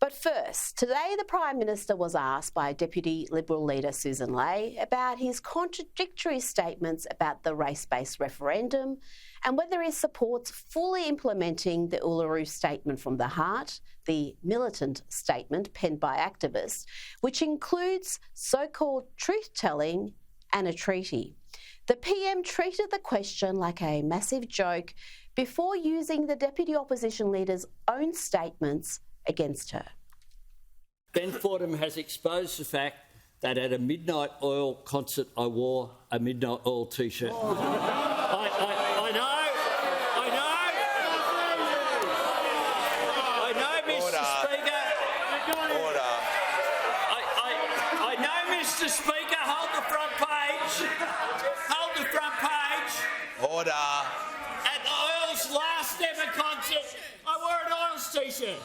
But first, today the Prime Minister was asked by Deputy Liberal leader Susan Ley about his contradictory statements about the race-based referendum and whether he supports fully implementing the Uluru Statement from the Heart, the militant statement penned by activists, which includes so-called truth-telling and a treaty. The PM treated the question like a massive joke before using the Deputy Opposition Leader's own statements against her. Ben Fordham has exposed the fact that at a Midnight Oil concert I wore a Midnight Oil T-shirt. I know, Mr. Speaker. Order. I know, Mr. Speaker. Hold the front page. Hold the front page. Order. At the Oil's last ever concert, I wore an Oil's T-shirt.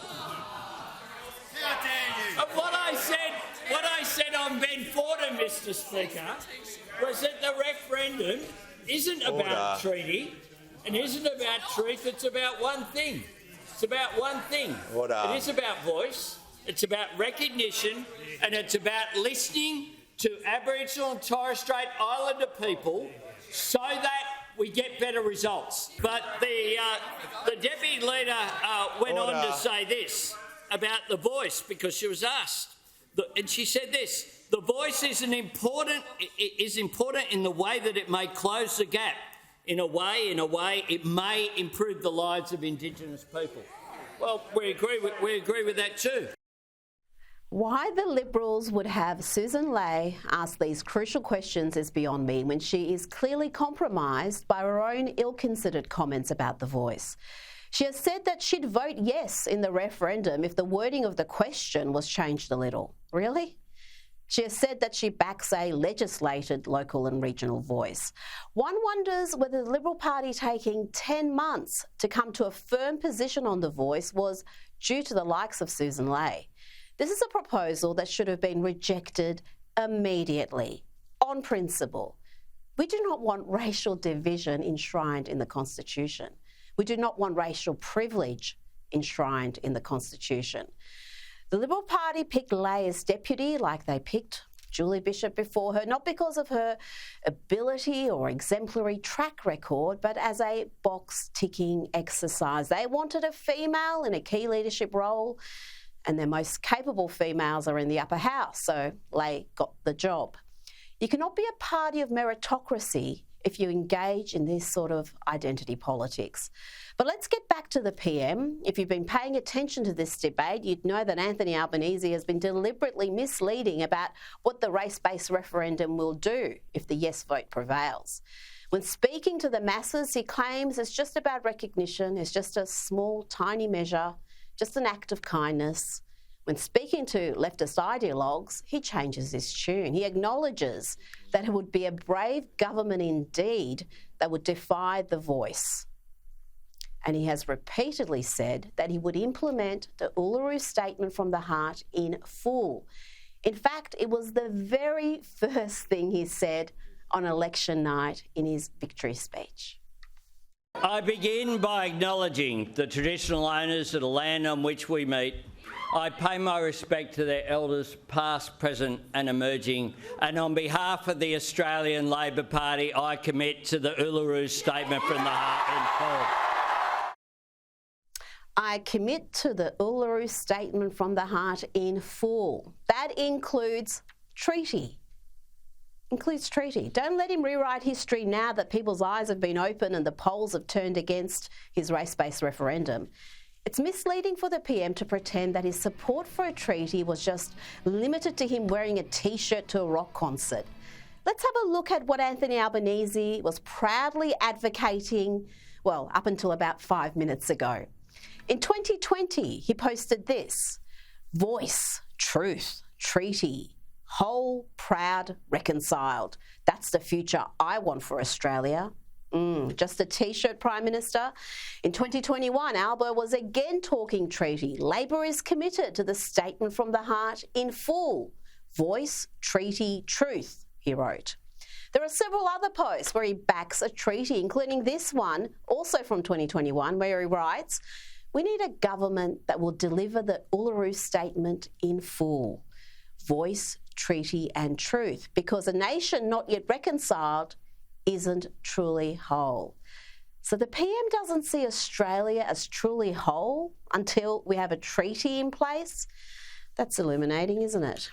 How dare you? And what I said on Ben Fordham, Mr. Speaker, was that the referendum isn't about treaty and isn't about truth. It's about one thing. It's about one thing. Order. It is about voice. It's about recognition, and it's about listening to Aboriginal and Torres Strait Islander people so that we get better results. But the Deputy Leader went on to say this about the voice, because she was asked, and she said this: the voice is important in the way that it may close the gap. In a way, it may improve the lives of Indigenous people. Well, we agree with that too. Why the Liberals would have Susan Ley ask these crucial questions is beyond me when she is clearly compromised by her own ill-considered comments about the voice. She has said that she'd vote yes in the referendum if the wording of the question was changed a little. Really? She has said that she backs a legislated local and regional voice. One wonders whether the Liberal Party taking 10 months to come to a firm position on the voice was due to the likes of Susan Ley. This is a proposal that should have been rejected immediately, on principle. We do not want racial division enshrined in the Constitution. We do not want racial privilege enshrined in the Constitution. The Liberal Party picked Ley as deputy like they picked Julie Bishop before her, not because of her ability or exemplary track record, but as a box-ticking exercise. They wanted a female in a key leadership role, and their most capable females are in the upper house, so Ley got the job. You cannot be a party of meritocracy if you engage in this sort of identity politics. But let's get back to the PM. If you've been paying attention to this debate, you'd know that Anthony Albanese has been deliberately misleading about what the race-based referendum will do if the yes vote prevails. When speaking to the masses, he claims it's just about recognition, it's just a small, tiny measure, just an act of kindness. When speaking to leftist ideologues, he changes his tune. He acknowledges that it would be a brave government indeed that would defy the voice. And he has repeatedly said that he would implement the Uluru Statement from the Heart in full. In fact, it was the very first thing he said on election night in his victory speech. I begin by acknowledging the traditional owners of the land on which we meet. I pay my respect to their elders, past, present and emerging, and on behalf of the Australian Labor Party, I commit to the Uluru Statement from the Heart in full. I commit to the Uluru Statement from the Heart in full. That includes treaty. Don't let him rewrite history now that people's eyes have been opened and the polls have turned against his race-based referendum. It's misleading for the PM to pretend that his support for a treaty was just limited to him wearing a T-shirt to a rock concert. Let's have a look at what Anthony Albanese was proudly advocating, well, up until about 5 minutes ago. In 2020, he posted this: voice, truth, treaty, whole, proud, reconciled. That's the future I want for Australia. Just a T-shirt, Prime Minister? In 2021, Albo was again talking treaty. Labor is committed to the Statement from the Heart in full. Voice, treaty, truth, he wrote. There are several other posts where he backs a treaty, including this one, also from 2021, where he writes, We need a government that will deliver the Uluru Statement in full. Voice, treaty and truth, because a nation not yet reconciled isn't truly whole. So the PM doesn't see Australia as truly whole until we have a treaty in place. That's illuminating, isn't it?